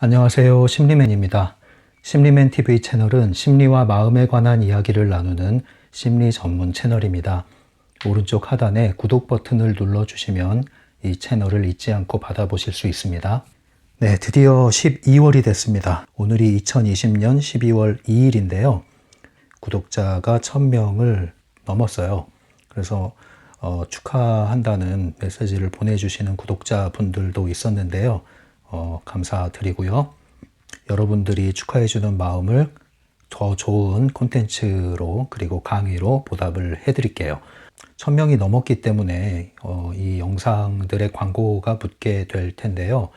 안녕하세요. 심리맨입니다. 심리맨 TV 채널은 심리와 마음에 관한 이야기를 나누는 심리 전문 채널입니다. 오른쪽 하단에 구독 버튼을 눌러주시면 이 채널을 잊지 않고 받아보실 수 있습니다. 네, 드디어 12월이 됐습니다. 오늘이 2020년 12월 2일인데요. 구독자가 1000명을 넘었어요. 그래서 축하한다는 메시지를 보내주시는 구독자분들도 있었는데요. 감사드리고요. 여러분들이 축하해주는 마음을 더 좋은 콘텐츠로 그리고 강의로 보답을 해드릴게요. 1000명이 넘었기 때문에 이 영상들의 광고가 붙게 될 텐데요.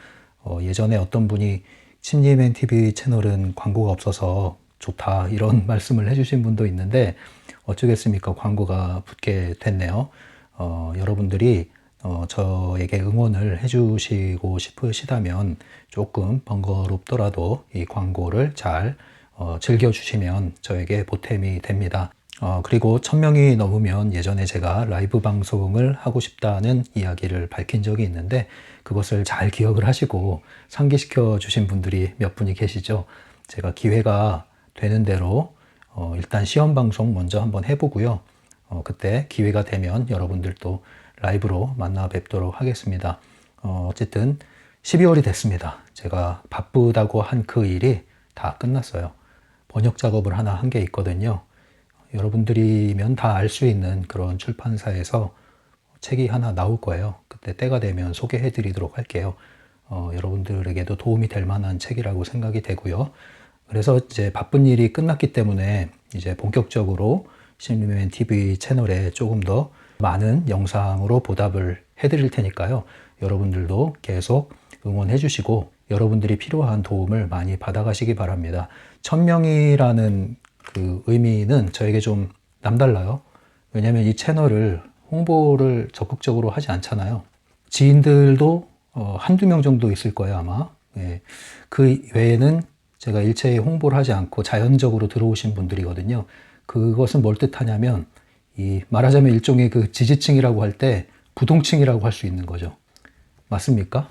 예전에 어떤 분이 심리맨 TV 채널은 광고가 없어서 좋다 이런 말씀을 해주신 분도 있는데 어쩌겠습니까? 광고가 붙게 됐네요. 여러분들이 저에게 응원을 해주시고 싶으시다면 조금 번거롭더라도 이 광고를 잘 즐겨주시면 저에게 보탬이 됩니다. 그리고 1000명이 넘으면 예전에 제가 라이브 방송을 하고 싶다는 이야기를 밝힌 적이 있는데 그것을 잘 기억을 하시고 상기시켜 주신 분들이 몇 분이 계시죠. 제가 기회가 되는 대로 일단 시험 방송 먼저 한번 해보고요. 그때 기회가 되면 여러분들도 라이브로 만나 뵙도록 하겠습니다. 어쨌든 12월이 됐습니다. 제가 바쁘다고 한 그 일이 다 끝났어요. 번역 작업을 하나 한 게 있거든요. 여러분들이면 다 알 수 있는 그런 출판사에서 책이 하나 나올 거예요. 그때 때가 되면 소개해 드리도록 할게요. 여러분들에게도 도움이 될 만한 책이라고 생각이 되고요. 그래서 이제 바쁜 일이 끝났기 때문에 이제 본격적으로 심리맨 TV 채널에 조금 더 많은 영상으로 보답을 해드릴 테니까요. 여러분들도 계속 응원해 주시고 여러분들이 필요한 도움을 많이 받아가시기 바랍니다. 1000명이라는 그 의미는 저에게 좀 남달라요. 왜냐하면 이 채널을 홍보를 적극적으로 하지 않잖아요. 지인들도 한두 명 정도 있을 거예요, 아마. 예. 그 외에는 제가 일체의 홍보를 하지 않고 자연적으로 들어오신 분들이거든요. 그것은 뭘 뜻하냐면 말하자면 일종의 그 지지층이라고 할 때 부동층이라고 할 수 있는 거죠. 맞습니까?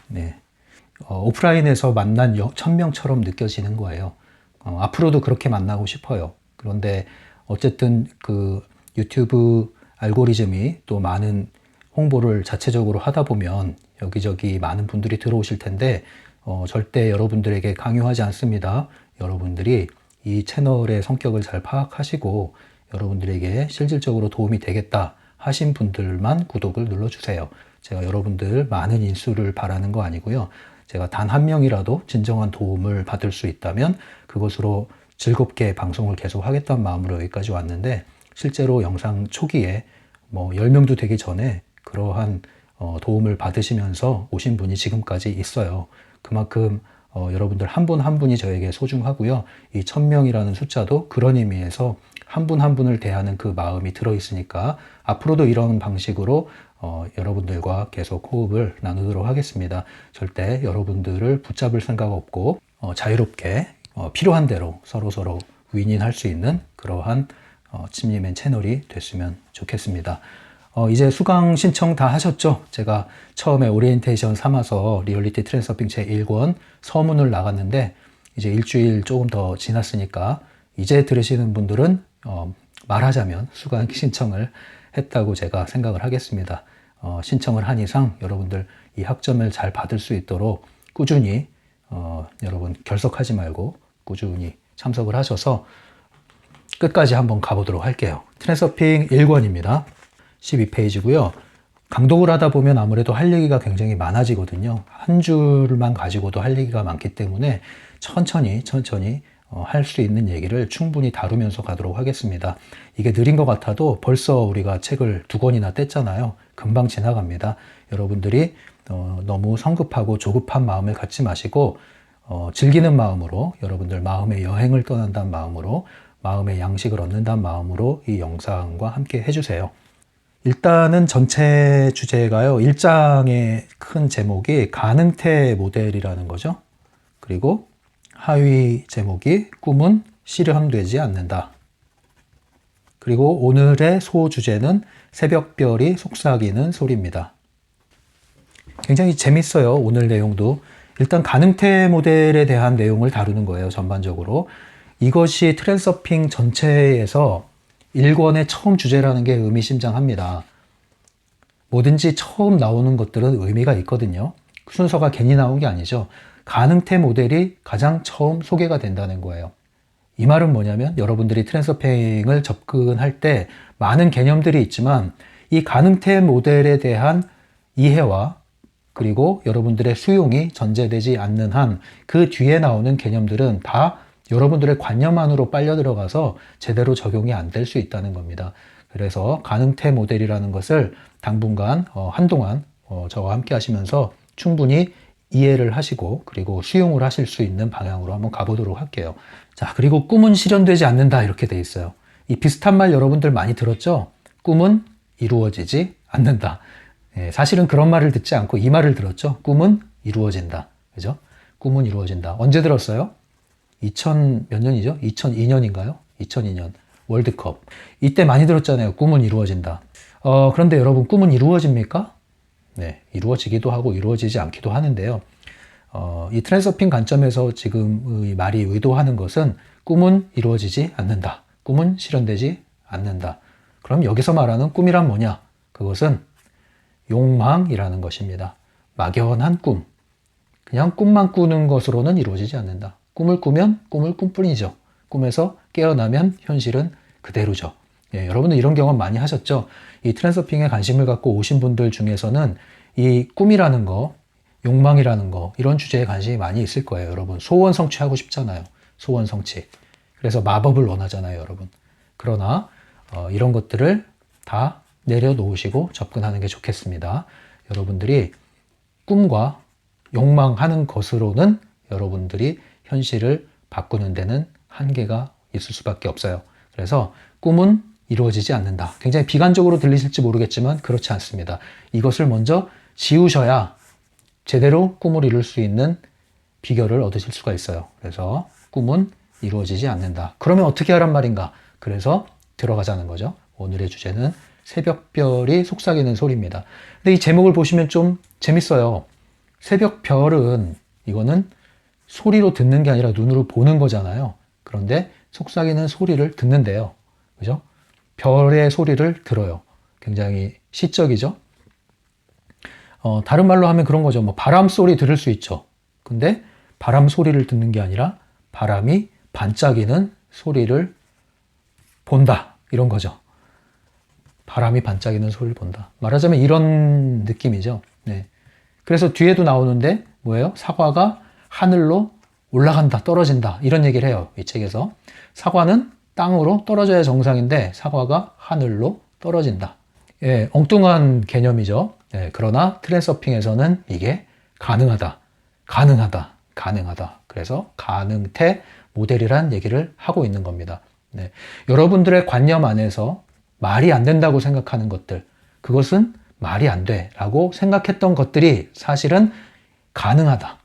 네. 오프라인에서 만난 1000명처럼 느껴지는 거예요. 앞으로도 그렇게 만나고 싶어요. 그런데 어쨌든 그 유튜브 알고리즘이 또 많은 홍보를 자체적으로 하다 보면 여기저기 많은 분들이 들어오실 텐데 절대 여러분들에게 강요하지 않습니다. 여러분들이 이 채널의 성격을 잘 파악하시고 여러분들에게 실질적으로 도움이 되겠다 하신 분들만 구독을 눌러주세요. 제가 여러분들 많은 인수를 바라는 거 아니고요. 제가 단 한 명이라도 진정한 도움을 받을 수 있다면 그것으로 즐겁게 방송을 계속 하겠다는 마음으로 여기까지 왔는데 실제로 영상 초기에 10명도 되기 전에 그러한 도움을 받으시면서 오신 분이 지금까지 있어요. 그만큼 여러분들 한 분 한 분이 저에게 소중하고요. 이 1000명이라는 숫자도 그런 의미에서 한 분 한 분을 대하는 그 마음이 들어있으니까 앞으로도 이런 방식으로 여러분들과 계속 호흡을 나누도록 하겠습니다. 절대 여러분들을 붙잡을 생각 없고 자유롭게 필요한 대로 서로서로 윈윈할 수 있는 그러한 심리맨 채널이 됐으면 좋겠습니다. 이제 수강 신청 다 하셨죠? 제가 처음에 오리엔테이션 삼아서 리얼리티 트랜서핑 제1권 서문을 나갔는데 이제 일주일 조금 더 지났으니까 이제 들으시는 분들은 말하자면 수강 신청을 했다고 제가 생각을 하겠습니다. 신청을 한 이상 여러분들 이 학점을 잘 받을 수 있도록 꾸준히 여러분 결석하지 말고 꾸준히 참석을 하셔서 끝까지 한번 가보도록 할게요. 트랜서핑 1권입니다. 12페이지고요. 강독을 하다 보면 아무래도 할 얘기가 굉장히 많아지거든요. 한 줄만 가지고도 할 얘기가 많기 때문에 천천히 할 수 있는 얘기를 충분히 다루면서 가도록 하겠습니다. 이게 느린 것 같아도 벌써 우리가 책을 2권이나 뗐잖아요. 금방 지나갑니다. 여러분들이 너무 성급하고 조급한 마음을 갖지 마시고 즐기는 마음으로 여러분들 마음의 여행을 떠난다는 마음으로 마음의 양식을 얻는다는 마음으로 이 영상과 함께 해주세요. 일단은 전체 주제가요. 1장의 큰 제목이 가능태 모델이라는 거죠. 그리고 하위 제목이 꿈은 실현되지 않는다. 그리고 오늘의 소주제는 새벽별이 속삭이는 소리입니다. 굉장히 재밌어요. 오늘 내용도. 일단 가능태 모델에 대한 내용을 다루는 거예요. 전반적으로. 이것이 트랜서핑 전체에서 1권의 처음 주제라는 게 의미심장합니다. 뭐든지 처음 나오는 것들은 의미가 있거든요. 순서가 괜히 나온 게 아니죠. 가능태 모델이 가장 처음 소개가 된다는 거예요. 이 말은 뭐냐면 여러분들이 트랜서핑을 접근할 때 많은 개념들이 있지만 이 가능태 모델에 대한 이해와 그리고 여러분들의 수용이 전제되지 않는 한 그 뒤에 나오는 개념들은 다 여러분들의 관념 안으로 빨려 들어가서 제대로 적용이 안 될 수 있다는 겁니다. 그래서 가능태 모델이라는 것을 당분간 한동안 저와 함께 하시면서 충분히 이해를 하시고 그리고 수용을 하실 수 있는 방향으로 한번 가보도록 할게요. 자, 그리고 꿈은 실현되지 않는다 이렇게 돼 있어요. 이 비슷한 말 여러분들 많이 들었죠? 꿈은 이루어지지 않는다. 사실은 그런 말을 듣지 않고 이 말을 들었죠? 꿈은 이루어진다. 그죠? 꿈은 이루어진다. 언제 들었어요? 2000 몇 년이죠? 2002년인가요? 2002년 월드컵. 이때 많이 들었잖아요. 꿈은 이루어진다. 그런데 여러분 꿈은 이루어집니까? 네, 이루어지기도 하고 이루어지지 않기도 하는데요. 이 트랜서핑 관점에서 지금 이 말이 의도하는 것은 꿈은 이루어지지 않는다. 꿈은 실현되지 않는다. 그럼 여기서 말하는 꿈이란 뭐냐? 그것은 욕망이라는 것입니다. 막연한 꿈. 그냥 꿈만 꾸는 것으로는 이루어지지 않는다. 꿈을 꾸면 꿈을 꿈뿐이죠. 꿈에서 깨어나면 현실은 그대로죠. 예, 여러분들 이런 경험 많이 하셨죠? 이 트랜서핑에 관심을 갖고 오신 분들 중에서는 이 꿈이라는 거, 욕망이라는 거, 이런 주제에 관심이 많이 있을 거예요. 여러분, 소원 성취하고 싶잖아요. 소원 성취. 그래서 마법을 원하잖아요, 여러분. 그러나 이런 것들을 다 내려놓으시고 접근하는 게 좋겠습니다. 여러분들이 꿈과 욕망하는 것으로는 여러분들이 현실을 바꾸는 데는 한계가 있을 수밖에 없어요. 그래서 꿈은 이루어지지 않는다. 굉장히 비관적으로 들리실지 모르겠지만 그렇지 않습니다. 이것을 먼저 지우셔야 제대로 꿈을 이룰 수 있는 비결을 얻으실 수가 있어요. 그래서 꿈은 이루어지지 않는다. 그러면 어떻게 하란 말인가? 그래서 들어가자는 거죠. 오늘의 주제는 새벽별이 속삭이는 소리입니다. 근데 이 제목을 보시면 좀 재밌어요. 새벽별은 이거는 소리로 듣는 게 아니라 눈으로 보는 거잖아요. 그런데 속삭이는 소리를 듣는데요. 그죠? 별의 소리를 들어요. 굉장히 시적이죠? 다른 말로 하면 그런 거죠. 뭐 바람 소리 들을 수 있죠. 근데 바람 소리를 듣는 게 아니라 바람이 반짝이는 소리를 본다. 이런 거죠. 바람이 반짝이는 소리를 본다. 말하자면 이런 느낌이죠. 네. 그래서 뒤에도 나오는데 뭐예요? 사과가 하늘로 올라간다, 떨어진다. 이런 얘기를 해요. 이 책에서. 사과는 땅으로 떨어져야 정상인데 사과가 하늘로 떨어진다. 예, 엉뚱한 개념이죠. 예, 그러나 트랜서핑에서는 이게 가능하다. 가능하다. 가능하다. 그래서 가능태 모델이란 얘기를 하고 있는 겁니다. 네. 여러분들의 관념 안에서 말이 안 된다고 생각하는 것들, 그것은 말이 안 돼 라고 생각했던 것들이 사실은 가능하다.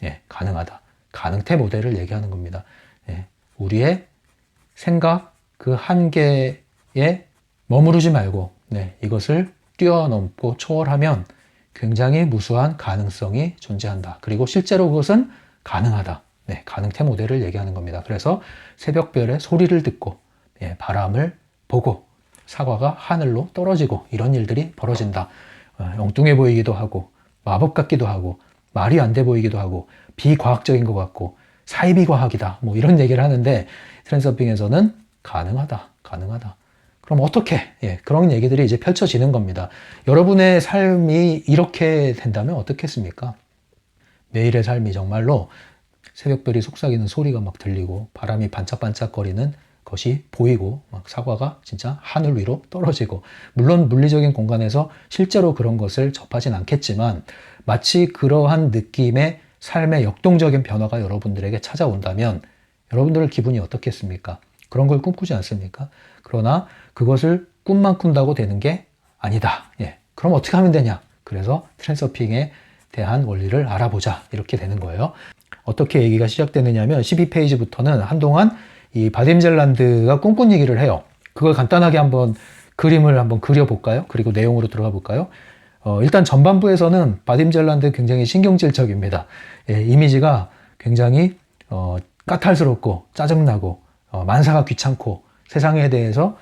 예, 가능하다. 가능태 모델을 얘기하는 겁니다. 예, 우리의 생각 그 한계에 머무르지 말고 이것을 뛰어넘고 초월하면 굉장히 무수한 가능성이 존재한다. 그리고 실제로 그것은 가능하다. 가능태 모델을 얘기하는 겁니다. 그래서 새벽별의 소리를 듣고 바람을 보고 사과가 하늘로 떨어지고 이런 일들이 벌어진다. 엉뚱해 보이기도 하고 마법 같기도 하고 말이 안 돼 보이기도 하고 비과학적인 것 같고 사이비과학이다. 뭐 이런 얘기를 하는데 트랜서핑에서는 가능하다. 가능하다. 그럼 어떻게? 그런 얘기들이 이제 펼쳐지는 겁니다. 여러분의 삶이 이렇게 된다면 어떻겠습니까? 매일의 삶이 정말로 새벽별이 속삭이는 소리가 막 들리고 바람이 반짝반짝거리는 것이 보이고 막 사과가 진짜 하늘 위로 떨어지고 물론 물리적인 공간에서 실제로 그런 것을 접하진 않겠지만 마치 그러한 느낌의 삶의 역동적인 변화가 여러분들에게 찾아온다면 여러분들의 기분이 어떻겠습니까? 그런 걸 꿈꾸지 않습니까? 그러나 그것을 꿈만 꾼다고 되는 게 아니다. 그럼 어떻게 하면 되냐? 그래서 트랜서핑에 대한 원리를 알아보자. 이렇게 되는 거예요. 어떻게 얘기가 시작되느냐면 12페이지부터는 한동안 이 바딤젤란드가 꿈꾼 얘기를 해요. 그걸 간단하게 한번 그림을 한번 그려볼까요? 그리고 내용으로 들어가 볼까요? 일단 전반부에서는 바딤 젤란드 굉장히 신경질적입니다. 예, 이미지가 굉장히 까탈스럽고 짜증나고 만사가 귀찮고 세상에 대해서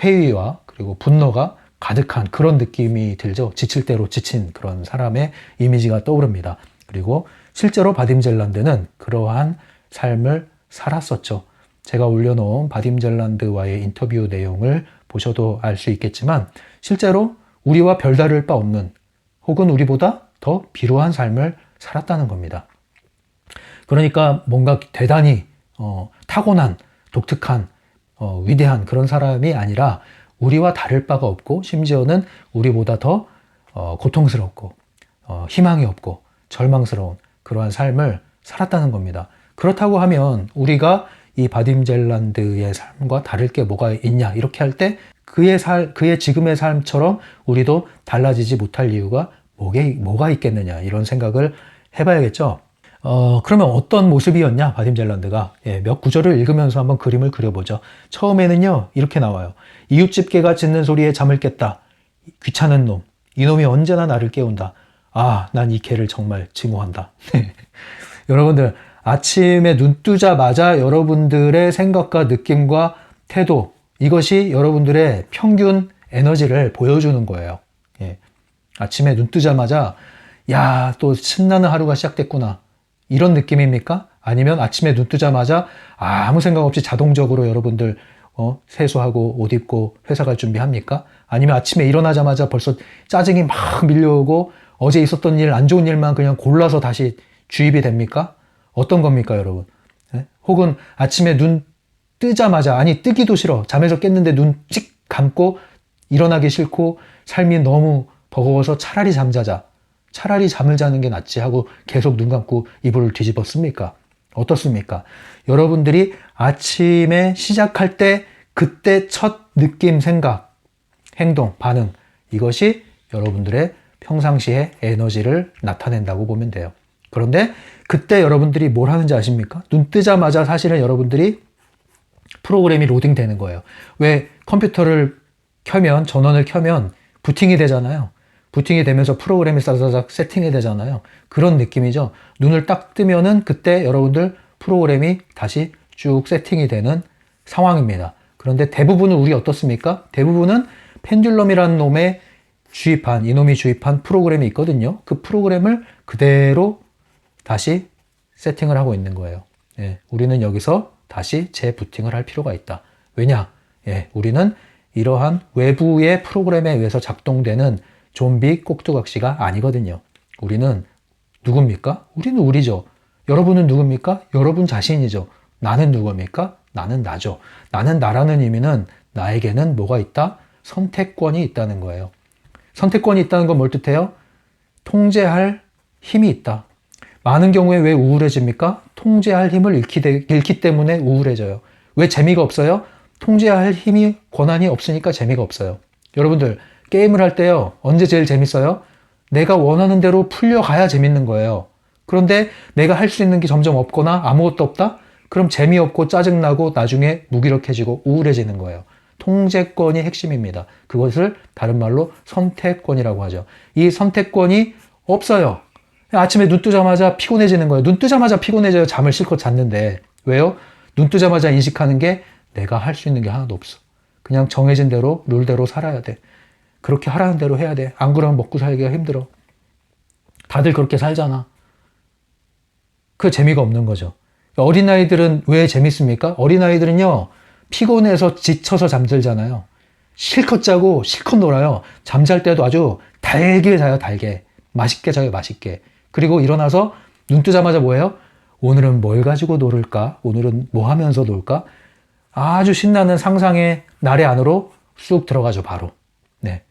회의와 그리고 분노가 가득한 그런 느낌이 들죠. 지칠 대로 지친 그런 사람의 이미지가 떠오릅니다. 그리고 실제로 바딤 젤란드는 그러한 삶을 살았었죠. 제가 올려놓은 바딤 젤란드와의 인터뷰 내용을 보셔도 알 수 있겠지만 실제로 우리와 별다를 바 없는 혹은 우리보다 더 비루한 삶을 살았다는 겁니다. 그러니까 뭔가 대단히 타고난 독특한 위대한 그런 사람이 아니라 우리와 다를 바가 없고 심지어는 우리보다 더 고통스럽고 희망이 없고 절망스러운 그러한 삶을 살았다는 겁니다. 그렇다고 하면 우리가 이 바딤 젤란드의 삶과 다를 게 뭐가 있냐 이렇게 할 때 그의 지금의 삶처럼 우리도 달라지지 못할 이유가 뭐가 있겠느냐 이런 생각을 해봐야겠죠. 그러면 어떤 모습이었냐 바딤 젤란드가. 예, 몇 구절을 읽으면서 한번 그림을 그려보죠. 처음에는요 이렇게 나와요. 이웃집개가 짖는 소리에 잠을 깼다. 귀찮은 놈. 이놈이 언제나 나를 깨운다. 아, 난 이 개를 정말 증오한다. 여러분들 아침에 눈 뜨자마자 여러분들의 생각과 느낌과 태도 이것이 여러분들의 평균 에너지를 보여주는 거예요. 예. 아침에 눈 뜨자마자 야, 또 신나는 하루가 시작됐구나. 이런 느낌입니까? 아니면 아침에 눈 뜨자마자 아무 생각 없이 자동적으로 여러분들 세수하고 옷 입고 회사 갈 준비합니까? 아니면 아침에 일어나자마자 벌써 짜증이 막 밀려오고 어제 있었던 일, 안 좋은 일만 그냥 골라서 다시 주입이 됩니까? 어떤 겁니까, 여러분? 네? 혹은 아침에 눈 뜨자마자, 아니 뜨기도 싫어. 잠에서 깼는데 눈 찍 감고 일어나기 싫고 삶이 너무 버거워서 차라리 잠자자. 차라리 잠을 자는 게 낫지 하고 계속 눈 감고 이불을 뒤집었습니까? 어떻습니까? 여러분들이 아침에 시작할 때 그때 첫 느낌, 생각, 행동, 반응 이것이 여러분들의 평상시의 에너지를 나타낸다고 보면 돼요. 그런데 그때 여러분들이 뭘 하는지 아십니까? 눈 뜨자마자 사실은 여러분들이 프로그램이 로딩 되는 거예요. 왜 컴퓨터를 켜면 전원을 켜면 부팅이 되잖아요. 부팅이 되면서 프로그램이 싸자작 세팅이 되잖아요. 그런 느낌이죠. 눈을 딱 뜨면은 그때 여러분들 프로그램이 다시 쭉 세팅이 되는 상황입니다. 그런데 대부분은 우리 어떻습니까? 대부분은 펜듈럼이라는 놈의 이놈이 주입한 프로그램이 있거든요. 그 프로그램을 그대로 다시 세팅을 하고 있는 거예요. 예, 우리는 여기서 다시 재부팅을 할 필요가 있다. 왜냐? 예, 우리는 이러한 외부의 프로그램에 의해서 작동되는 좀비 꼭두각시가 아니거든요. 우리는 누굽니까? 우리는 우리죠. 여러분은 누굽니까? 여러분 자신이죠. 나는 누굽니까? 나는 나죠. 나는 나라는 의미는 나에게는 뭐가 있다? 선택권이 있다는 거예요. 선택권이 있다는 건 뭘 뜻해요? 통제할 힘이 있다. 많은 경우에 왜 우울해집니까? 통제할 힘을 잃기 때문에 우울해져요. 왜 재미가 없어요? 통제할 힘이, 권한이 없으니까 재미가 없어요. 여러분들 게임을 할 때요, 언제 제일 재밌어요? 내가 원하는 대로 풀려가야 재밌는 거예요. 그런데 내가 할 수 있는 게 점점 없거나 아무것도 없다? 그럼 재미없고 짜증나고 나중에 무기력해지고 우울해지는 거예요. 통제권이 핵심입니다. 그것을 다른 말로 선택권이라고 하죠. 이 선택권이 없어요. 아침에 눈 뜨자마자 피곤해지는 거예요. 눈 뜨자마자 피곤해져요. 잠을 실컷 잤는데. 왜요? 눈 뜨자마자 인식하는 게 내가 할 수 있는 게 하나도 없어. 그냥 정해진 대로 룰대로 살아야 돼. 그렇게 하라는 대로 해야 돼. 안 그러면 먹고 살기가 힘들어. 다들 그렇게 살잖아. 그 재미가 없는 거죠. 어린아이들은 왜 재밌습니까? 어린아이들은요, 피곤해서 지쳐서 잠들잖아요. 실컷 자고 실컷 놀아요. 잠잘 때도 아주 달게 자요, 달게. 맛있게 자요, 맛있게. 그리고 일어나서 눈 뜨자마자 뭐예요? 오늘은 뭘 가지고 놀을까? 오늘은 뭐 하면서 놀까? 아주 신나는 상상의 나래 안으로 쑥 들어가죠, 바로. 네.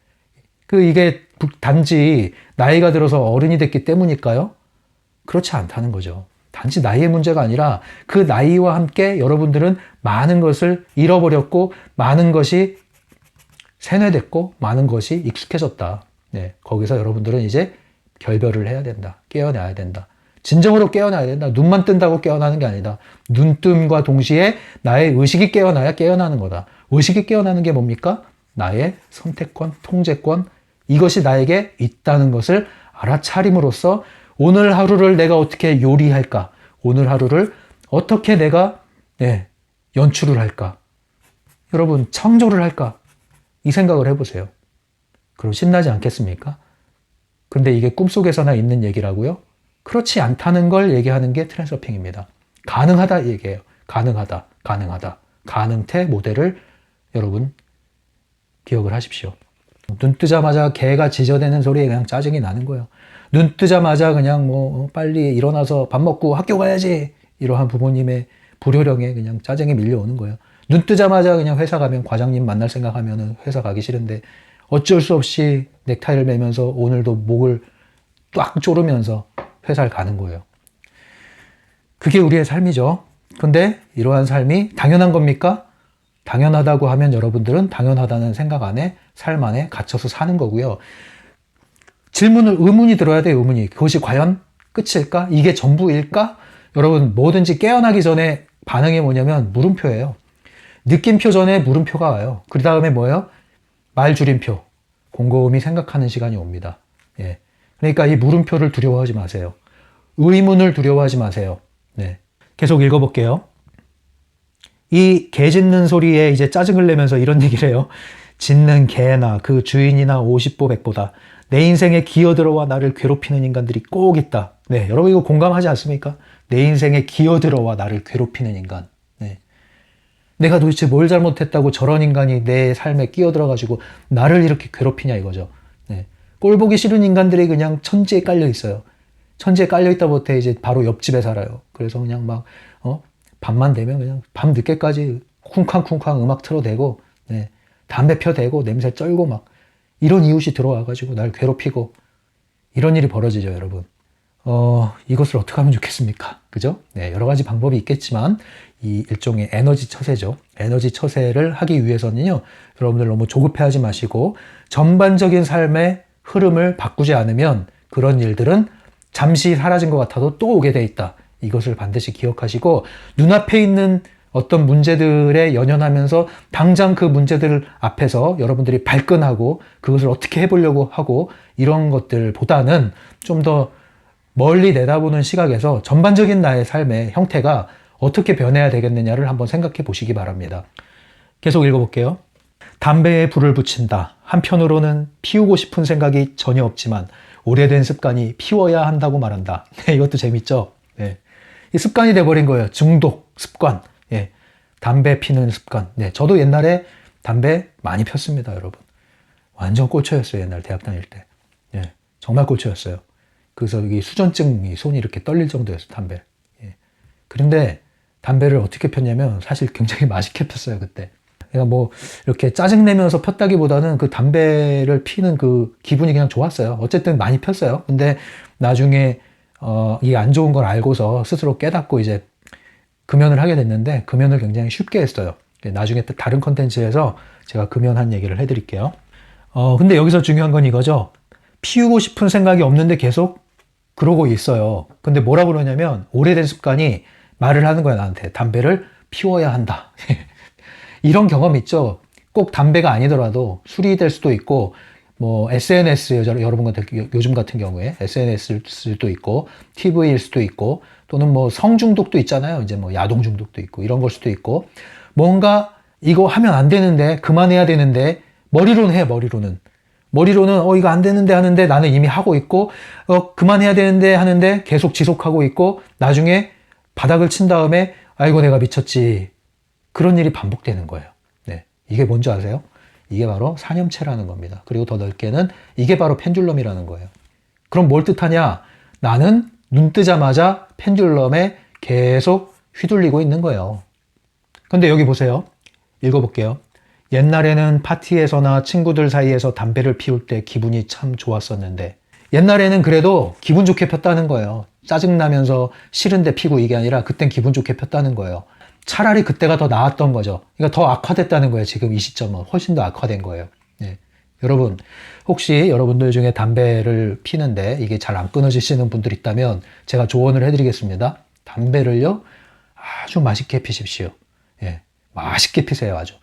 이게 단지 나이가 들어서 어른이 됐기 때문일까요? 그렇지 않다는 거죠. 단지 나이의 문제가 아니라 그 나이와 함께 여러분들은 많은 것을 잃어버렸고 많은 것이 세뇌됐고 많은 것이 익숙해졌다. 네, 거기서 여러분들은 이제 결별을 해야 된다. 깨어나야 된다. 진정으로 깨어나야 된다. 눈만 뜬다고 깨어나는 게 아니다. 눈뜸과 동시에 나의 의식이 깨어나야 깨어나는 거다. 의식이 깨어나는 게 뭡니까? 나의 선택권, 통제권, 이것이 나에게 있다는 것을 알아차림으로써 오늘 하루를 내가 어떻게 요리할까? 오늘 하루를 어떻게 내가 연출을 할까? 여러분, 창조를 할까? 이 생각을 해보세요. 그럼 신나지 않겠습니까? 근데 이게 꿈속에서나 있는 얘기라고요? 그렇지 않다는 걸 얘기하는 게 트랜서핑입니다. 가능하다 얘기해요. 가능하다, 가능하다. 가능태 모델을 여러분 기억을 하십시오. 눈 뜨자마자 개가 짖어대는 소리에 그냥 짜증이 나는 거예요. 눈 뜨자마자 그냥 뭐 빨리 일어나서 밥 먹고 학교 가야지 이러한 부모님의 불효령에 그냥 짜증이 밀려오는 거예요. 눈 뜨자마자 그냥 회사 가면 과장님 만날 생각하면 회사 가기 싫은데 어쩔 수 없이 넥타이를 매면서 오늘도 목을 꽉 조르면서 회사를 가는 거예요. 그게 우리의 삶이죠. 근데 이러한 삶이 당연한 겁니까? 당연하다고 하면 여러분들은 당연하다는 생각 안에 삶 안에 갇혀서 사는 거고요. 의문이 들어야 돼요. 의문이. 그것이 과연 끝일까? 이게 전부일까? 여러분 뭐든지 깨어나기 전에 반응이 뭐냐면 물음표예요. 느낌표 전에 물음표가 와요. 그 다음에 뭐예요? 말줄임표. 곰곰이 생각하는 시간이 옵니다. 예. 그러니까 이 물음표를 두려워하지 마세요. 의문을 두려워하지 마세요. 네. 계속 읽어볼게요. 이 개 짖는 소리에 이제 짜증을 내면서 이런 얘기를 해요. 짖는 개나 그 주인이나 50보 100보다 내 인생에 기어들어와 나를 괴롭히는 인간들이 꼭 있다. 네, 여러분 이거 공감하지 않습니까? 내 인생에 기어들어와 나를 괴롭히는 인간. 네. 내가 도대체 뭘 잘못했다고 저런 인간이 내 삶에 끼어들어가지고 나를 이렇게 괴롭히냐 이거죠. 네. 꼴 보기 싫은 인간들이 그냥 천지에 깔려 있어요. 천지에 깔려 있다 못해 이제 바로 옆집에 살아요. 그래서 그냥 막 밤만 되면 그냥 밤 늦게까지 쿵쾅쿵쾅 음악 틀어대고 네. 담배 펴대고 냄새 쩔고 막 이런 이웃이 들어와가지고 날 괴롭히고 이런 일이 벌어지죠, 여러분. 이것을 어떻게 하면 좋겠습니까? 그죠? 네, 여러 가지 방법이 있겠지만 이 일종의 에너지 처세죠. 에너지 처세를 하기 위해서는요, 여러분들 너무 조급해하지 마시고 전반적인 삶의 흐름을 바꾸지 않으면 그런 일들은 잠시 사라진 것 같아도 또 오게 돼 있다. 이것을 반드시 기억하시고 눈앞에 있는 어떤 문제들에 연연하면서 당장 그 문제들 앞에서 여러분들이 발끈하고 그것을 어떻게 해보려고 하고 이런 것들보다는 좀 더 멀리 내다보는 시각에서 전반적인 나의 삶의 형태가 어떻게 변해야 되겠느냐를 한번 생각해 보시기 바랍니다. 계속 읽어볼게요. 담배에 불을 붙인다. 한편으로는 피우고 싶은 생각이 전혀 없지만 오래된 습관이 피워야 한다고 말한다. 네, 이것도 재밌죠? 네. 이 습관이 돼버린 거예요. 중독, 습관. 예. 담배 피는 습관. 네. 저도 옛날에 담배 많이 폈습니다, 여러분. 완전 꼴초였어요, 옛날 대학 다닐 때. 예. 정말 꼴초였어요. 그래서 여기 수전증이 손이 이렇게 떨릴 정도였어요, 담배. 예. 그런데 담배를 어떻게 폈냐면 사실 굉장히 맛있게 폈어요, 그때. 그러니까 뭐 이렇게 짜증내면서 폈다기보다는 그 담배를 피는 그 기분이 그냥 좋았어요. 어쨌든 많이 폈어요. 근데 나중에 이게 안 좋은 걸 알고서 스스로 깨닫고 이제 금연을 하게 됐는데 금연을 굉장히 쉽게 했어요. 나중에 또 다른 컨텐츠에서 제가 금연한 얘기를 해드릴게요. 근데 여기서 중요한 건 이거죠. 피우고 싶은 생각이 없는데 계속 그러고 있어요. 근데 뭐라 그러냐면 오래된 습관이 말을 하는 거야, 나한테. 담배를 피워야 한다. 이런 경험 있죠. 꼭 담배가 아니더라도 술이 될 수도 있고 뭐 SNS, 여러분 같은 요즘 같은 경우에 SNS일 수도 있고 TV일 수도 있고 또는 뭐 성중독도 있잖아요. 이제 뭐 야동 중독도 있고 이런 걸 수도 있고 뭔가 이거 하면 안 되는데 그만해야 되는데 머리로는 해. 머리로는 이거 안 되는데 하는데 나는 이미 하고 있고 그만해야 되는데 하는데 계속 지속하고 있고 나중에 바닥을 친 다음에 아이고 내가 미쳤지. 그런 일이 반복되는 거예요. 네. 이게 뭔지 아세요? 이게 바로 사념체라는 겁니다. 그리고 더 넓게는 이게 바로 펜듈럼이라는 거예요. 그럼 뭘 뜻하냐? 나는 눈 뜨자마자 펜듈럼에 계속 휘둘리고 있는 거예요. 근데 여기 보세요. 읽어볼게요. 옛날에는 파티에서나 친구들 사이에서 담배를 피울 때 기분이 참 좋았었는데 옛날에는 그래도 기분 좋게 폈다는 거예요. 짜증나면서 싫은데 피고 이게 아니라 그땐 기분 좋게 폈다는 거예요. 차라리 그때가 더 나았던 거죠. 그러니까 더 악화됐다는 거예요. 지금 이 시점은 훨씬 더 악화된 거예요. 네. 여러분 혹시 여러분들 중에 담배를 피는데 이게 잘 안 끊어지시는 분들 있다면 제가 조언을 해드리겠습니다. 담배를요 아주 맛있게 피십시오. 예, 맛있게 피세요. 아주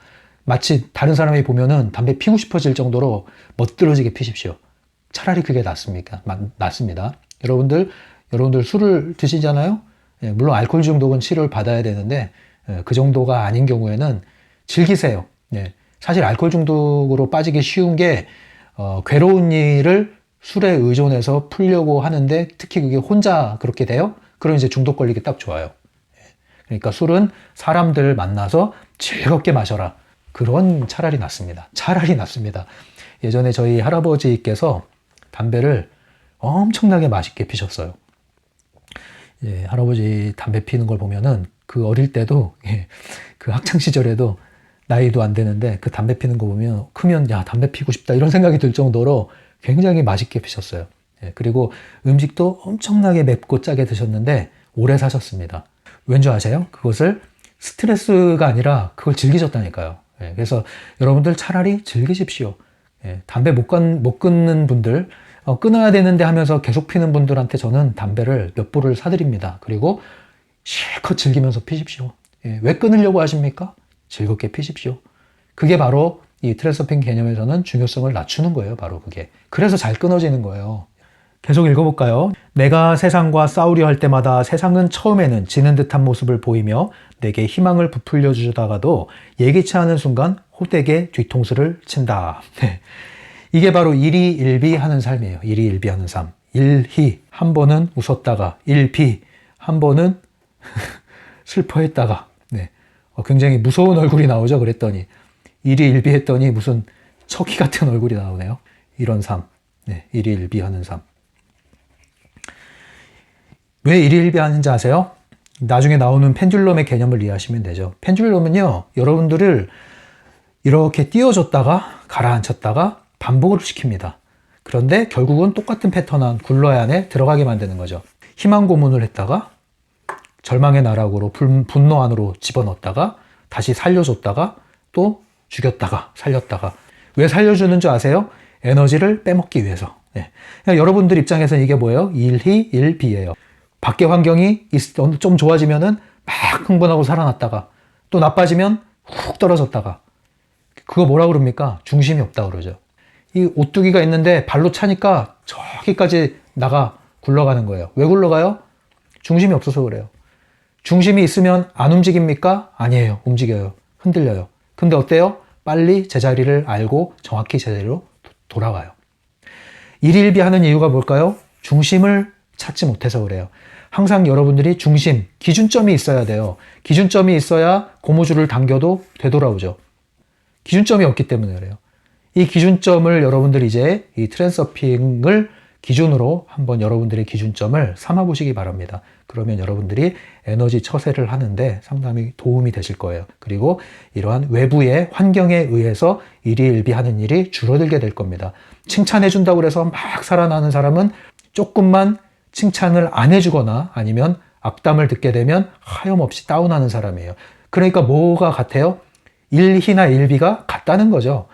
마치 다른 사람이 보면은 담배 피고 싶어질 정도로 멋들어지게 피십시오. 차라리 그게 낫습니다. 여러분들 술을 드시잖아요? 예, 물론 알코올 중독은 치료를 받아야 되는데, 그 정도가 아닌 경우에는 즐기세요. 예, 사실 알코올 중독으로 빠지기 쉬운 게, 괴로운 일을 술에 의존해서 풀려고 하는데, 특히 그게 혼자 그렇게 돼요? 그럼 이제 중독 걸리기 딱 좋아요. 그러니까 술은 사람들 만나서 즐겁게 마셔라. 그런 차라리 낫습니다. 예전에 저희 할아버지께서 담배를 엄청나게 맛있게 피셨어요. 예, 할아버지 담배 피는 걸 보면은 그 어릴 때도, 예, 그 학창 시절에도 나이도 안 되는데 그 담배 피는 거 보면 크면 야, 담배 피고 싶다 이런 생각이 들 정도로 굉장히 맛있게 피셨어요. 예, 그리고 음식도 엄청나게 맵고 짜게 드셨는데 오래 사셨습니다. 왠 줄 아세요? 그것을 스트레스가 아니라 그걸 즐기셨다니까요. 예, 그래서 여러분들 차라리 즐기십시오. 예, 담배 못 끊는 분들, 끊어야 되는데 하면서 계속 피는 분들한테 저는 담배를 몇 보를 사드립니다. 그리고 실컷 즐기면서 피십시오. 예, 왜 끊으려고 하십니까? 즐겁게 피십시오. 그게 바로 이 트랜서핑 개념에서는 중요성을 낮추는 거예요. 바로 그게. 그래서 잘 끊어지는 거예요. 계속 읽어볼까요? 내가 세상과 싸우려 할 때마다 세상은 처음에는 지는 듯한 모습을 보이며 내게 희망을 부풀려 주다가도 예기치 않은 순간 호되게 뒤통수를 친다. 네. 이게 바로 일희일비 하는 삶이에요. 일희일비 하는 삶. 일희, 한 번은 웃었다가, 일비, 한 번은 슬퍼했다가. 네. 굉장히 무서운 얼굴이 나오죠. 그랬더니 일희일비 했더니 무슨 척이 같은 얼굴이 나오네요. 이런 삶. 네. 일희일비 하는 삶. 왜 일희일비 하는지 아세요? 나중에 나오는 펜듈럼의 개념을 이해하시면 되죠. 펜듈럼은요, 여러분들을 이렇게 띄워줬다가 가라앉혔다가 반복을 시킵니다. 그런데 결국은 똑같은 패턴 안 굴러의 안에 들어가게 만드는 거죠. 희망 고문을 했다가 절망의 나락으로 분노 안으로 집어넣었다가 다시 살려줬다가 또 죽였다가 살렸다가. 왜 살려주는 줄 아세요? 에너지를 빼먹기 위해서. 네. 여러분들 입장에서는 이게 뭐예요? 일희일비예요. 밖의 환경이 좀 좋아지면은 막 흥분하고 살아났다가 또 나빠지면 훅 떨어졌다가. 그거 뭐라 그럽니까? 중심이 없다 그러죠. 이 오뚜기가 있는데 발로 차니까 저기까지 굴러가는 거예요. 왜 굴러가요? 중심이 없어서 그래요. 중심이 있으면 안 움직입니까? 아니에요. 움직여요. 흔들려요. 근데 어때요? 빨리 제자리를 알고 정확히 제자리로 돌아와요. 일희일비 하는 이유가 뭘까요? 중심을 찾지 못해서 그래요. 항상 여러분들이 중심, 기준점이 있어야 돼요. 기준점이 있어야 고무줄을 당겨도 되돌아오죠. 기준점이 없기 때문에 그래요. 이 기준점을 여러분들이 이제 이 트랜서핑을 기준으로 한번 여러분들의 기준점을 삼아 보시기 바랍니다. 그러면 여러분들이 에너지 처세를 하는데 상당히 도움이 되실 거예요. 그리고 이러한 외부의 환경에 의해서 일희일비 하는 일이 줄어들게 될 겁니다. 칭찬해 준다고 해서 막 살아나는 사람은 조금만 칭찬을 안 해주거나 아니면 악담을 듣게 되면 하염없이 다운하는 사람이에요. 그러니까 뭐가 같아요? 일희나 일비가 같다는 거죠.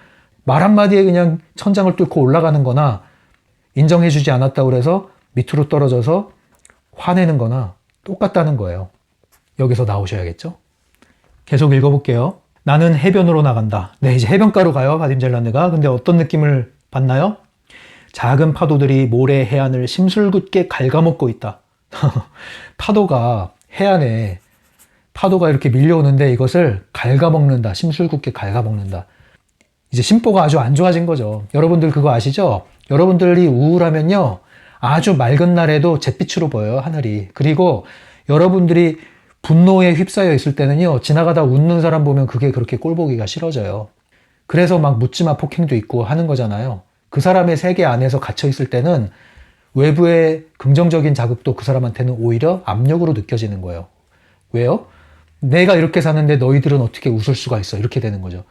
말 한마디에 그냥 천장을 뚫고 올라가는 거나 인정해주지 않았다고 해서 밑으로 떨어져서 화내는 거나 똑같다는 거예요. 여기서 나오셔야겠죠? 계속 읽어볼게요. 나는 해변으로 나간다. 네, 이제 해변가로 가요. 바딤젤란드가. 근데 어떤 느낌을 받나요? 작은 파도들이 모래 해안을 심술궂게 갉아먹고 있다. 파도가 해안에 파도가 이렇게 밀려오는데 이것을 갉아먹는다. 심술궂게 갉아먹는다. 이제 심보가 아주 안 좋아진 거죠. 여러분들 그거 아시죠? 여러분들이 우울하면요. 아주 맑은 날에도 잿빛으로 보여요. 하늘이. 그리고 여러분들이 분노에 휩싸여 있을 때는요. 지나가다 웃는 사람 보면 그게 그렇게 꼴보기가 싫어져요. 그래서 막 묻지마 폭행도 있고 하는 거잖아요. 그 사람의 세계 안에서 갇혀 있을 때는 외부의 긍정적인 자극도 그 사람한테는 오히려 압력으로 느껴지는 거예요. 왜요? 내가 이렇게 사는데 너희들은 어떻게 웃을 수가 있어? 이렇게 되는 거죠.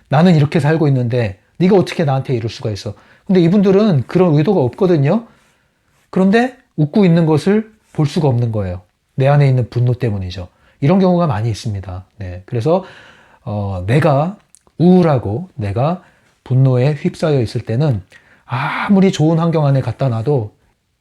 나는 이렇게 살고 있는데 네가 어떻게 나한테 이럴 수가 있어? 근데 이분들은 그런 의도가 없거든요. 그런데 웃고 있는 것을 볼 수가 없는 거예요. 내 안에 있는 분노 때문이죠. 이런 경우가 많이 있습니다. 네, 그래서 내가 우울하고 내가 분노에 휩싸여 있을 때는 아무리 좋은 환경 안에 갖다 놔도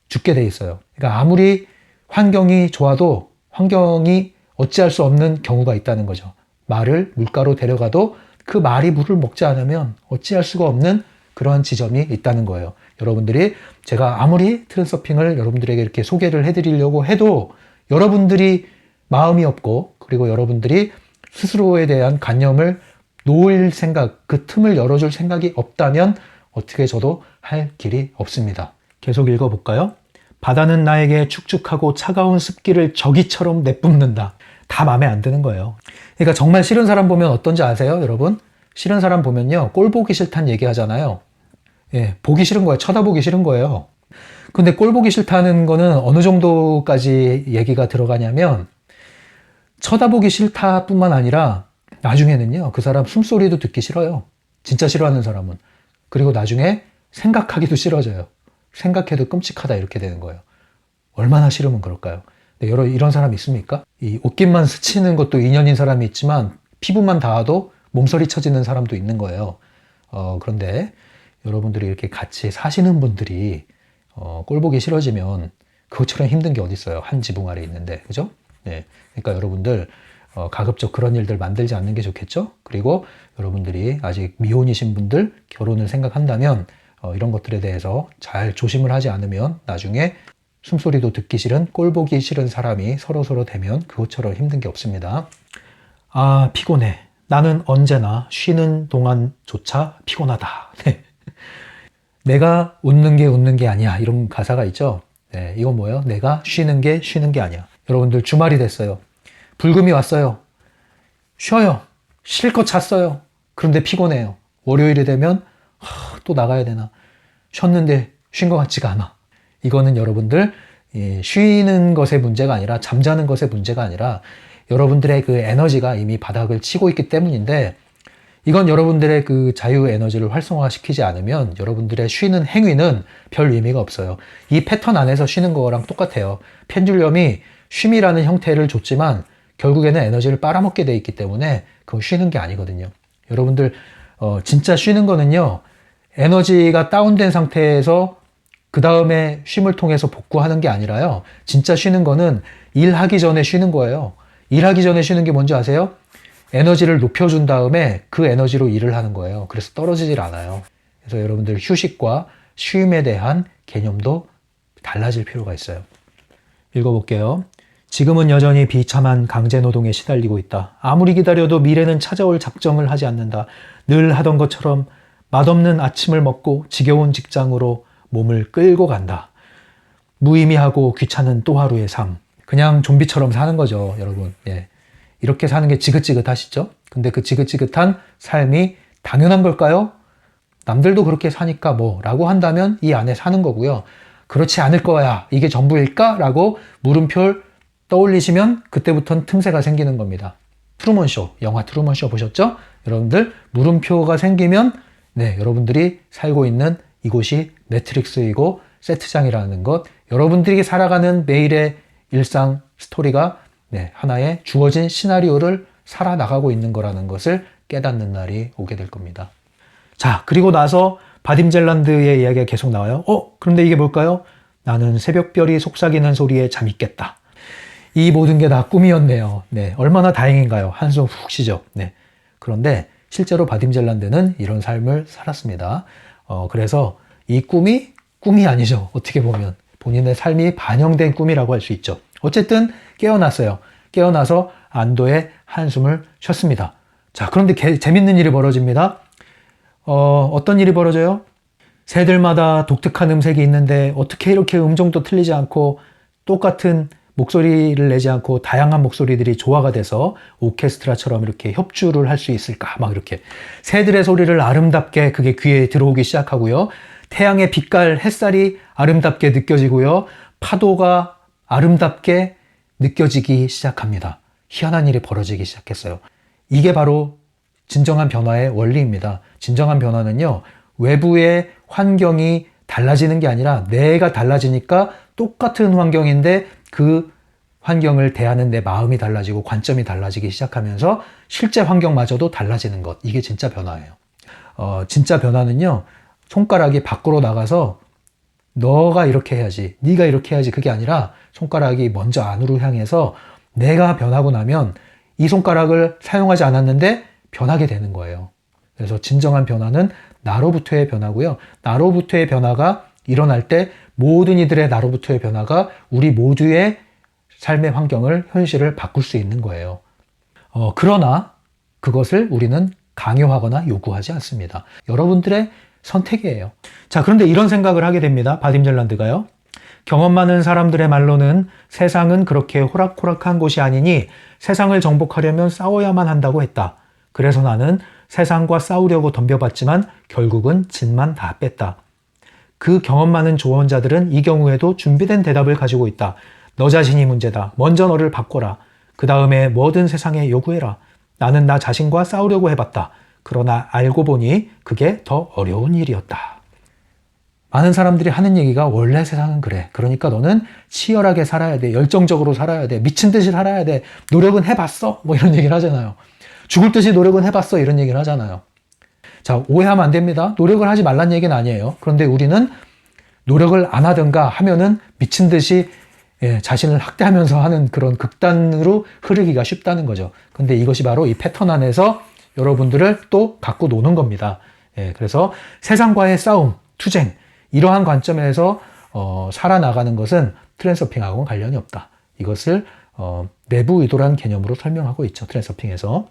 죽게 돼 있어요. 그러니까 아무리 환경이 좋아도 환경이 어찌할 수 없는 경우가 있다는 거죠. 말을 물가로 데려가도 그 말이 물을 먹지 않으면 어찌할 수가 없는 그러한 지점이 있다는 거예요. 여러분들이 제가 아무리 트랜서핑을 여러분들에게 이렇게 소개를 해드리려고 해도 여러분들이 마음이 없고 그리고 여러분들이 스스로에 대한 관념을 놓을 생각, 그 틈을 열어줄 생각이 없다면 어떻게 저도 할 길이 없습니다. 계속 읽어볼까요? 바다는 나에게 축축하고 차가운 습기를 저기처럼 내뿜는다. 다 마음에 안 드는 거예요. 그러니까 정말 싫은 사람 보면 어떤지 아세요, 여러분? 싫은 사람 보면요, 꼴 보기 싫다는 얘기 하잖아요. 예, 보기 싫은 거예요. 쳐다보기 싫은 거예요. 근데 꼴 보기 싫다는 거는 어느 정도까지 얘기가 들어가냐면 쳐다보기 싫다 뿐만 아니라 나중에는요, 그 사람 숨소리도 듣기 싫어요. 진짜 싫어하는 사람은. 그리고 나중에 생각하기도 싫어져요. 생각해도 끔찍하다 이렇게 되는 거예요. 얼마나 싫으면 그럴까요? 네, 이런 사람이 있습니까? 이 옷깃만 스치는 것도 인연인 사람이 있지만 피부만 닿아도 몸서리 쳐지는 사람도 있는 거예요. 그런데 여러분들이 이렇게 같이 사시는 분들이 꼴 보기 싫어지면 그것처럼 힘든 게 어디 있어요? 한 지붕 아래 있는데, 그죠? 네, 그러니까 여러분들 가급적 그런 일들 만들지 않는 게 좋겠죠? 그리고 여러분들이 아직 미혼이신 분들 결혼을 생각한다면 이런 것들에 대해서 잘 조심을 하지 않으면 나중에 숨소리도 듣기 싫은 꼴 보기 싫은 사람이 서로 되면 그것처럼 힘든 게 없습니다. 아, 피곤해. 나는 언제나 쉬는 동안조차 피곤하다. 네. 내가 웃는 게 아니야. 이런 가사가 있죠. 네, 이건 뭐예요? 내가 쉬는 게 아니야. 여러분들 주말이 됐어요. 불금이 왔어요. 쉬어요. 실컷 잤어요. 그런데 피곤해요. 월요일이 되면 또 나가야 되나. 쉬었는데 쉰 것 같지가 않아. 이거는 여러분들 쉬는 것의 문제가 아니라 잠자는 것의 문제가 아니라 여러분들의 그 에너지가 이미 바닥을 치고 있기 때문인데 이건 여러분들의 그 자유 에너지를 활성화시키지 않으면 여러분들의 쉬는 행위는 별 의미가 없어요. 이 패턴 안에서 쉬는 거랑 똑같아요. 펜듈럼이 쉼이라는 형태를 줬지만 결국에는 에너지를 빨아먹게 돼 있기 때문에 그건 쉬는 게 아니거든요. 여러분들 진짜 쉬는 거는요. 에너지가 다운된 상태에서 그 다음에 쉼을 통해서 복구하는 게 아니라요. 진짜 쉬는 거는 일하기 전에 쉬는 거예요. 일하기 전에 쉬는 게 뭔지 아세요? 에너지를 높여준 다음에 그 에너지로 일을 하는 거예요. 그래서 떨어지질 않아요. 그래서 여러분들 휴식과 쉼에 대한 개념도 달라질 필요가 있어요. 읽어볼게요. 지금은 여전히 비참한 강제노동에 시달리고 있다. 아무리 기다려도 미래는 찾아올 작정을 하지 않는다. 늘 하던 것처럼 맛없는 아침을 먹고 지겨운 직장으로 몸을 끌고 간다. 무의미하고 귀찮은 또 하루의 삶. 그냥 좀비처럼 사는 거죠, 여러분. 예. 이렇게 사는 게 지긋지긋하시죠? 근데 그 지긋지긋한 삶이 당연한 걸까요? 남들도 그렇게 사니까 뭐 라고 한다면 이 안에 사는 거고요. 그렇지 않을 거야. 이게 전부일까? 라고 물음표를 떠올리시면 그때부터는 틈새가 생기는 겁니다. 트루먼쇼, 영화 트루먼쇼 보셨죠? 여러분들 물음표가 생기면 네, 여러분들이 살고 있는 이곳이 매트릭스이고 세트장이라는 것, 여러분들이 살아가는 매일의 일상 스토리가 네, 하나의 주어진 시나리오를 살아나가고 있는 거라는 것을 깨닫는 날이 오게 될 겁니다. 자, 그리고 나서 바딤 젤란드의 이야기가 계속 나와요. 그런데 이게 뭘까요? 나는 새벽별이 속삭이는 소리에 잠이 깼다. 이 모든 게 다 꿈이었네요. 네, 얼마나 다행인가요? 한숨 훅 쉬죠. 네. 그런데 실제로 바딤 젤란드는 이런 삶을 살았습니다. 그래서 이 꿈이 아니죠. 어떻게 보면 본인의 삶이 반영된 꿈이라고 할 수 있죠. 어쨌든 깨어났어요. 깨어나서 안도의 한숨을 쉬었습니다. 자, 그런데 재밌는 일이 벌어집니다. 어떤 일이 벌어져요? 새들마다 독특한 음색이 있는데 어떻게 이렇게 음정도 틀리지 않고 똑같은 목소리를 내지 않고 다양한 목소리들이 조화가 돼서 오케스트라처럼 이렇게 협주를 할 수 있을까? 막 이렇게 새들의 소리를 아름답게 그게 귀에 들어오기 시작하고요. 태양의 빛깔, 햇살이 아름답게 느껴지고요. 파도가 아름답게 느껴지기 시작합니다. 희한한 일이 벌어지기 시작했어요. 이게 바로 진정한 변화의 원리입니다. 진정한 변화는요, 외부의 환경이 달라지는 게 아니라 내가 달라지니까 똑같은 환경인데 그 환경을 대하는 내 마음이 달라지고 관점이 달라지기 시작하면서 실제 환경마저도 달라지는 것. 이게 진짜 변화예요. 진짜 변화는요, 손가락이 밖으로 나가서 너가 이렇게 해야지, 네가 이렇게 해야지 그게 아니라 손가락이 먼저 안으로 향해서 내가 변하고 나면 이 손가락을 사용하지 않았는데 변하게 되는 거예요. 그래서 진정한 변화는 나로부터의 변화고요. 나로부터의 변화가 일어날 때 모든 이들의 나로부터의 변화가 우리 모두의 삶의 환경을, 현실을 바꿀 수 있는 거예요. 그러나 그것을 우리는 강요하거나 요구하지 않습니다. 여러분들의 선택이에요. 자, 그런데 이런 생각을 하게 됩니다. 바딤젤란드가요. 경험 많은 사람들의 말로는 세상은 그렇게 호락호락한 곳이 아니니 세상을 정복하려면 싸워야만 한다고 했다. 그래서 나는 세상과 싸우려고 덤벼봤지만 결국은 진만 다 뺐다. 그 경험 많은 조언자들은 이 경우에도 준비된 대답을 가지고 있다. 너 자신이 문제다. 먼저 너를 바꿔라. 그 다음에 뭐든 세상에 요구해라. 나는 나 자신과 싸우려고 해봤다. 그러나 알고 보니 그게 더 어려운 일이었다. 많은 사람들이 하는 얘기가 원래 세상은 그래. 그러니까 너는 치열하게 살아야 돼. 열정적으로 살아야 돼. 미친 듯이 살아야 돼. 노력은 해봤어. 뭐 이런 얘기를 하잖아요. 죽을 듯이 노력은 해봤어. 이런 얘기를 하잖아요. 자, 오해하면 안 됩니다. 노력을 하지 말란 얘기는 아니에요. 그런데 우리는 노력을 안 하든가 하면은 미친 듯이 자신을 학대하면서 하는 그런 극단으로 흐르기가 쉽다는 거죠. 근데 이것이 바로 이 패턴 안에서 여러분들을 또 갖고 노는 겁니다. 그래서 세상과의 싸움, 투쟁, 이러한 관점에서 살아나가는 것은 트랜서핑하고는 관련이 없다. 이것을 내부 의도란 개념으로 설명하고 있죠. 트랜서핑에서.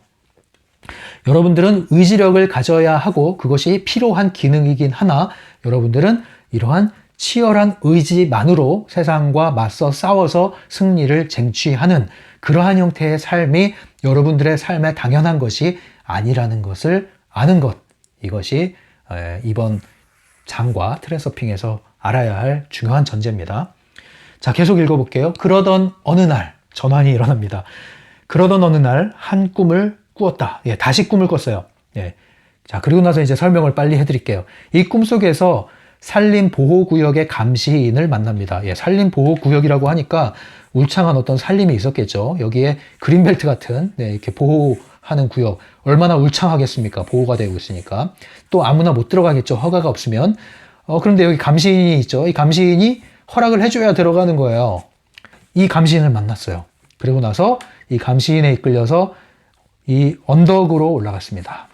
여러분들은 의지력을 가져야 하고 그것이 필요한 기능이긴 하나 여러분들은 이러한 치열한 의지만으로 세상과 맞서 싸워서 승리를 쟁취하는 그러한 형태의 삶이 여러분들의 삶에 당연한 것이 아니라는 것을 아는 것. 이것이 이번 장과 트랜서핑에서 알아야 할 중요한 전제입니다. 자, 계속 읽어볼게요. 그러던 어느 날 전환이 일어납니다. 그러던 어느 날 한 꿈을 꾸었다. 다시 꿈을 꿨어요. 자, 그리고 나서 이제 설명을 빨리 해드릴게요. 이 꿈 속에서 산림보호구역의 감시인을 만납니다. 산림보호구역이라고 하니까 울창한 어떤 산림이 있었겠죠. 여기에 그린벨트 같은 이렇게 보호하는 구역 얼마나 울창하겠습니까? 보호가 되고 있으니까. 또 아무나 못 들어가겠죠. 허가가 없으면. 그런데 여기 감시인이 있죠. 이 감시인이 허락을 해줘야 들어가는 거예요. 이 감시인을 만났어요. 그리고 나서 이 감시인에 이끌려서 이 언덕으로 올라갔습니다.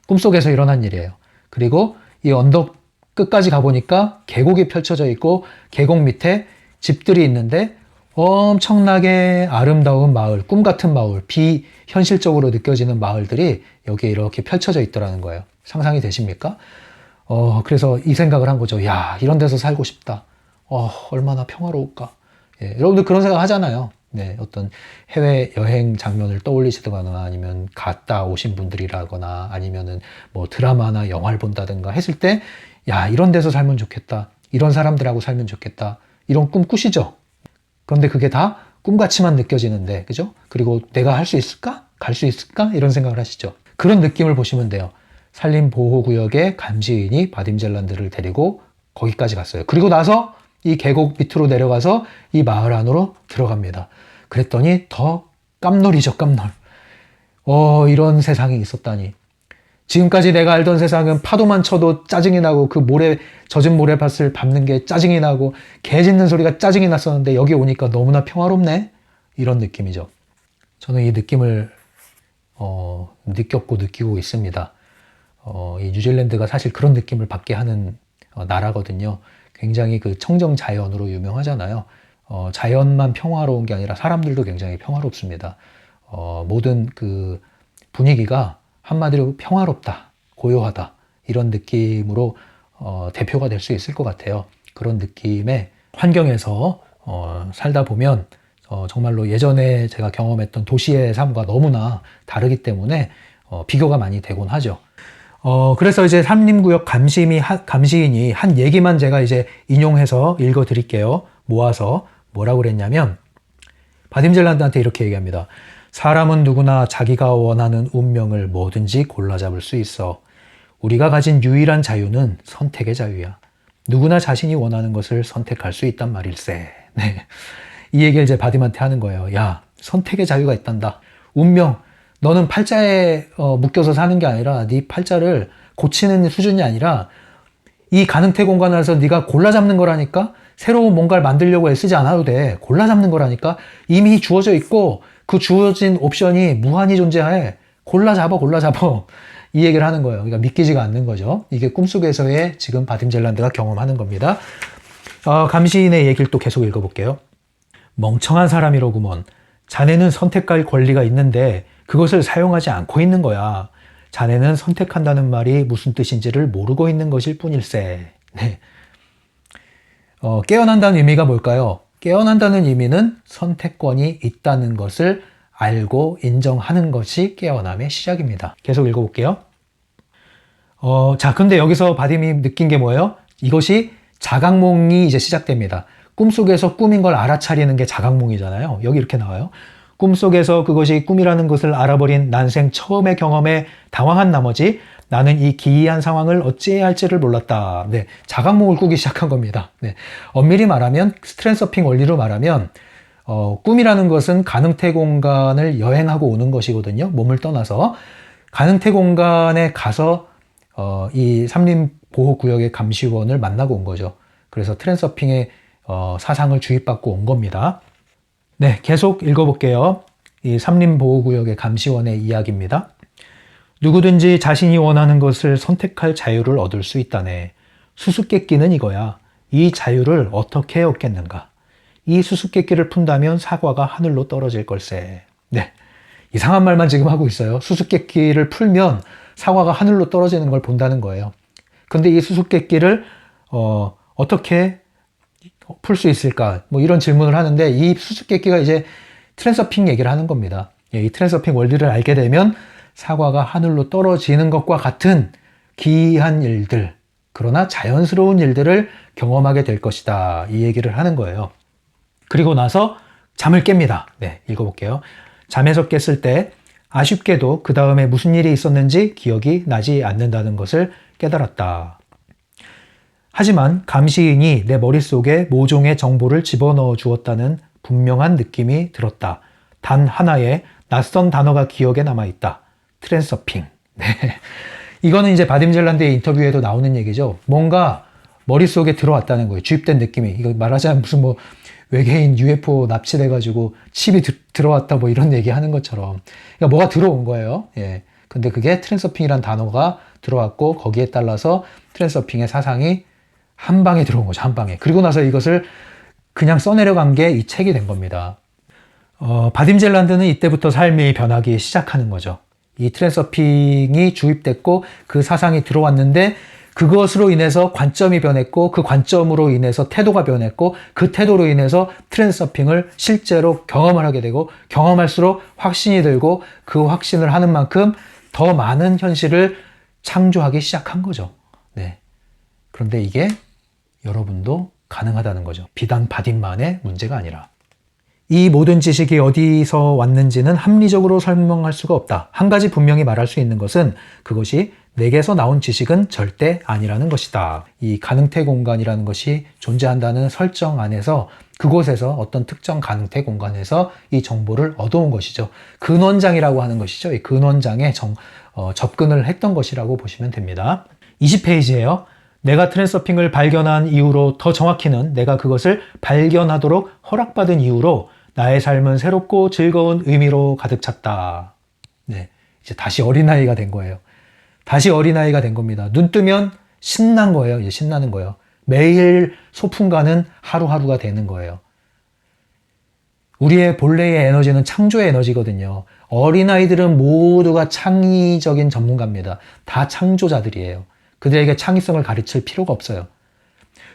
꿈속에서 일어난 일이에요. 그리고 이 언덕 끝까지 가보니까 계곡이 펼쳐져 있고 계곡 밑에 집들이 있는데 엄청나게 아름다운 마을, 꿈 같은 마을, 비현실적으로 느껴지는 마을들이 여기에 이렇게 펼쳐져 있더라는 거예요. 상상이 되십니까? 그래서 이 생각을 한 거죠. 야, 이런 데서 살고 싶다. 얼마나 평화로울까. 여러분들 그런 생각 하잖아요. 어떤 해외 여행 장면을 떠올리시거나 아니면 갔다 오신 분들이라거나 아니면은 뭐 드라마나 영화를 본다든가 했을 때, 야, 이런 데서 살면 좋겠다. 이런 사람들하고 살면 좋겠다. 이런 꿈 꾸시죠? 그런데 그게 다 꿈같이만 느껴지는데, 그죠? 그리고 내가 할 수 있을까? 갈 수 있을까? 이런 생각을 하시죠. 그런 느낌을 보시면 돼요. 산림보호구역의 감시인이 바딤젤란드를 데리고 거기까지 갔어요. 그리고 나서 이 계곡 밑으로 내려가서 이 마을 안으로 들어갑니다. 그랬더니 더 깜놀이죠, 깜놀. 이런 세상이 있었다니. 지금까지 내가 알던 세상은 파도만 쳐도 짜증이 나고 그 젖은 모래밭을 밟는 게 짜증이 나고 개 짖는 소리가 짜증이 났었는데 여기 오니까 너무나 평화롭네? 이런 느낌이죠. 저는 이 느낌을 느꼈고 느끼고 있습니다. 이 뉴질랜드가 사실 그런 느낌을 받게 하는 나라거든요. 굉장히 그 청정 자연으로 유명하잖아요. 자연만 평화로운 게 아니라 사람들도 굉장히 평화롭습니다. 모든 그 분위기가 한마디로 평화롭다, 고요하다 이런 느낌으로 대표가 될 수 있을 것 같아요. 그런 느낌의 환경에서 살다 보면 정말로 예전에 제가 경험했던 도시의 삶과 너무나 다르기 때문에 비교가 많이 되곤 하죠. 그래서 이제 산림구역 감시인이 한 얘기만 제가 이제 인용해서 읽어 드릴게요. 모아서 뭐라고 그랬냐면 바딤젤란드한테 이렇게 얘기합니다. 사람은 누구나 자기가 원하는 운명을 뭐든지 골라 잡을 수 있어. 우리가 가진 유일한 자유는 선택의 자유야. 누구나 자신이 원하는 것을 선택할 수 있단 말일세. 이 얘기를 이제 바딤한테 하는 거예요. 야, 선택의 자유가 있단다. 운명. 너는 팔자에 묶여서 사는 게 아니라 네 팔자를 고치는 수준이 아니라 이 가능태 공간에서 네가 골라 잡는 거라니까. 새로운 뭔가를 만들려고 애쓰지 않아도 돼. 골라 잡는 거라니까. 이미 주어져 있고 그 주어진 옵션이 무한히 존재해. 골라 잡아, 골라 잡아. 이 얘기를 하는 거예요. 그러니까 믿기지가 않는 거죠. 이게 꿈속에서의 지금 바딤젤란드가 경험하는 겁니다. 감시인의 얘기를 또 계속 읽어볼게요. 멍청한 사람이로구먼. 자네는 선택할 권리가 있는데 그것을 사용하지 않고 있는 거야. 자네는 선택한다는 말이 무슨 뜻인지를 모르고 있는 것일 뿐일세. 네. 깨어난다는 의미가 뭘까요? 깨어난다는 의미는 선택권이 있다는 것을 알고 인정하는 것이 깨어남의 시작입니다. 계속 읽어볼게요. 자, 근데 여기서 바딤이 느낀 게 뭐예요? 이것이 자각몽이 이제 시작됩니다. 꿈속에서 꿈인 걸 알아차리는 게 자각몽이잖아요. 여기 이렇게 나와요. 꿈속에서 그것이 꿈이라는 것을 알아버린 난생 처음의 경험에 당황한 나머지 나는 이 기이한 상황을 어찌해야 할지를 몰랐다. 네, 자각몽을 꾸기 시작한 겁니다. 네, 엄밀히 말하면 트랜서핑 원리로 말하면 꿈이라는 것은 가능태 공간을 여행하고 오는 것이거든요. 몸을 떠나서 가능태 공간에 가서 이 삼림보호구역의 감시원을 만나고 온 거죠. 그래서 트랜서핑의 사상을 주입받고 온 겁니다. 네, 계속 읽어볼게요. 이 삼림보호구역의 감시원의 이야기입니다. 누구든지 자신이 원하는 것을 선택할 자유를 얻을 수 있다네. 수수께끼는 이거야. 이 자유를 어떻게 얻겠는가? 이 수수께끼를 푼다면 사과가 하늘로 떨어질 걸세. 네, 이상한 말만 지금 하고 있어요. 수수께끼를 풀면 사과가 하늘로 떨어지는 걸 본다는 거예요. 근데 이 수수께끼를 어떻게 풀 수 있을까? 뭐 이런 질문을 하는데 이 수수께끼가 이제 트랜서핑 얘기를 하는 겁니다. 이 트랜서핑 원리를 알게 되면 사과가 하늘로 떨어지는 것과 같은 기이한 일들, 그러나 자연스러운 일들을 경험하게 될 것이다. 이 얘기를 하는 거예요. 그리고 나서 잠을 깹니다. 네, 읽어볼게요. 잠에서 깼을 때 아쉽게도 그 다음에 무슨 일이 있었는지 기억이 나지 않는다는 것을 깨달았다. 하지만 감시인이 내 머릿속에 모종의 정보를 집어넣어 주었다는 분명한 느낌이 들었다. 단 하나의 낯선 단어가 기억에 남아있다. 트랜서핑. 네. 이거는 이제 바딤젤란드의 인터뷰에도 나오는 얘기죠. 뭔가 머릿속에 들어왔다는 거예요. 주입된 느낌이. 이거 말하자면 무슨 뭐 외계인 UFO 납치돼가지고 칩이 들어왔다 뭐 이런 얘기 하는 것처럼. 그러니까 뭐가 들어온 거예요. 예. 근데 그게 트랜서핑이란 단어가 들어왔고 거기에 따라서 트랜서핑의 사상이 한 방에 들어온 거죠. 한 방에. 그리고 나서 이것을 그냥 써내려간 게 이 책이 된 겁니다. 바딤젤란드는 이때부터 삶이 변하기 시작하는 거죠. 이 트랜서핑이 주입됐고 그 사상이 들어왔는데 그것으로 인해서 관점이 변했고 그 관점으로 인해서 태도가 변했고 그 태도로 인해서 트랜서핑을 실제로 경험을 하게 되고 경험할수록 확신이 들고 그 확신을 하는 만큼 더 많은 현실을 창조하기 시작한 거죠. 네. 그런데 이게 여러분도 가능하다는 거죠. 비단 바딤만의 문제가 아니라. 이 모든 지식이 어디서 왔는지는 합리적으로 설명할 수가 없다. 한 가지 분명히 말할 수 있는 것은 그것이 내게서 나온 지식은 절대 아니라는 것이다. 이 가능태 공간이라는 것이 존재한다는 설정 안에서 그곳에서 어떤 특정 가능태 공간에서 이 정보를 얻어온 것이죠. 근원장이라고 하는 것이죠. 이 근원장에 접근을 했던 것이라고 보시면 됩니다. 20페이지예요. 내가 트랜서핑을 발견한 이후로, 더 정확히는 내가 그것을 발견하도록 허락받은 이후로 나의 삶은 새롭고 즐거운 의미로 가득 찼다. 네, 이제 다시 어린아이가 된 거예요. 다시 어린아이가 된 겁니다. 눈 뜨면 신난 거예요. 이제 신나는 거예요. 매일 소풍 가는 하루하루가 되는 거예요. 우리의 본래의 에너지는 창조의 에너지거든요. 어린아이들은 모두가 창의적인 전문가입니다. 다 창조자들이에요. 그들에게 창의성을 가르칠 필요가 없어요.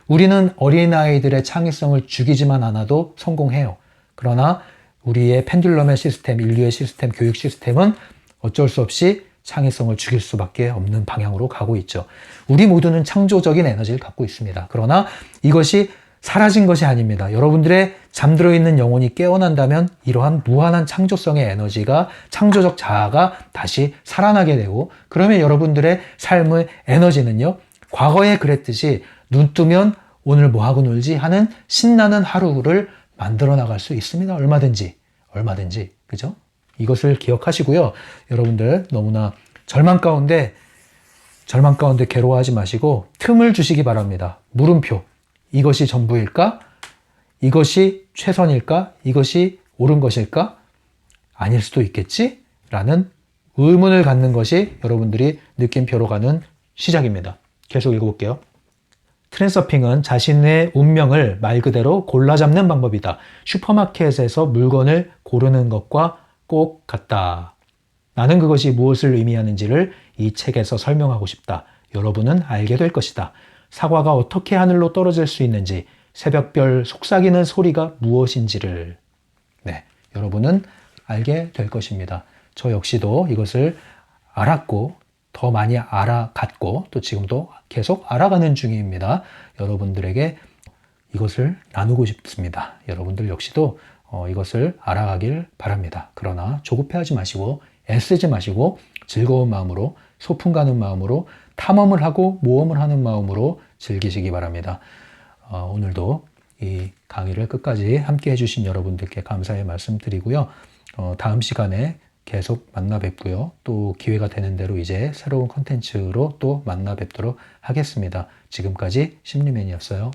우리는 어린아이들의 창의성을 죽이지만 않아도 성공해요. 그러나 우리의 펜듈럼의 시스템, 인류의 시스템, 교육 시스템은 어쩔 수 없이 창의성을 죽일 수밖에 없는 방향으로 가고 있죠. 우리 모두는 창조적인 에너지를 갖고 있습니다. 그러나 이것이 사라진 것이 아닙니다. 여러분들의 잠들어 있는 영혼이 깨어난다면 이러한 무한한 창조성의 에너지가, 창조적 자아가 다시 살아나게 되고, 그러면 여러분들의 삶의 에너지는요, 과거에 그랬듯이 눈 뜨면 오늘 뭐하고 놀지 하는 신나는 하루를 만들어 나갈 수 있습니다. 얼마든지. 그죠? 이것을 기억하시고요. 여러분들 너무나 절망 가운데 괴로워하지 마시고 틈을 주시기 바랍니다. 물음표. 이것이 전부일까? 이것이 최선일까? 이것이 옳은 것일까? 아닐 수도 있겠지? 라는 의문을 갖는 것이 여러분들이 느낌표로 가는 시작입니다. 계속 읽어볼게요. 트랜서핑은 자신의 운명을 말 그대로 골라 잡는 방법이다. 슈퍼마켓에서 물건을 고르는 것과 꼭 같다. 나는 그것이 무엇을 의미하는지를 이 책에서 설명하고 싶다. 여러분은 알게 될 것이다. 사과가 어떻게 하늘로 떨어질 수 있는지, 새벽별 속삭이는 소리가 무엇인지를. 네, 여러분은 알게 될 것입니다. 저 역시도 이것을 알았고 더 많이 알아갔고 또 지금도 계속 알아가는 중입니다. 여러분들에게 이것을 나누고 싶습니다. 여러분들 역시도 이것을 알아가길 바랍니다. 그러나 조급해하지 마시고 애쓰지 마시고 즐거운 마음으로 소풍 가는 마음으로 탐험을 하고 모험을 하는 마음으로 즐기시기 바랍니다. 오늘도 이 강의를 끝까지 함께 해주신 여러분들께 감사의 말씀 드리고요. 다음 시간에 계속 만나 뵙고요. 또 기회가 되는 대로 이제 새로운 컨텐츠로 또 만나 뵙도록 하겠습니다. 지금까지 심리맨이었어요.